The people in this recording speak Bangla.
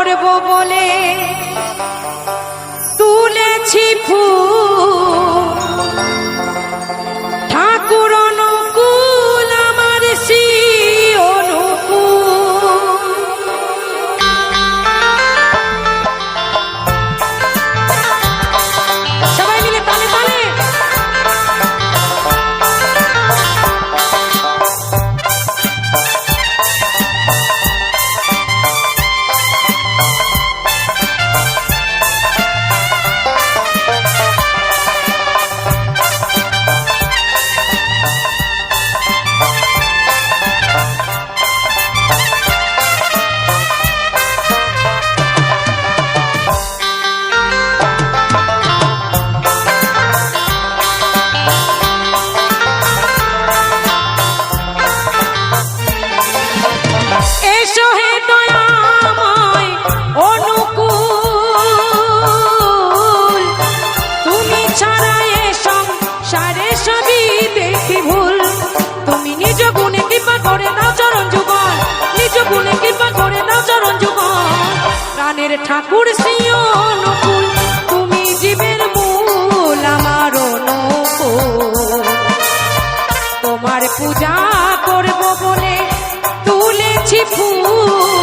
করব বলে তুলেছি ফুল, ঠাকুর অনুকূল আমার শ্রী অনুকূল। সবাই মিলে তালে তালে। ঠাকুর শ্রী অনুকূল, তুমি জীবের মূল আমার অনুকূল। তোমার পূজা করব বলে তুলেছি ফুল,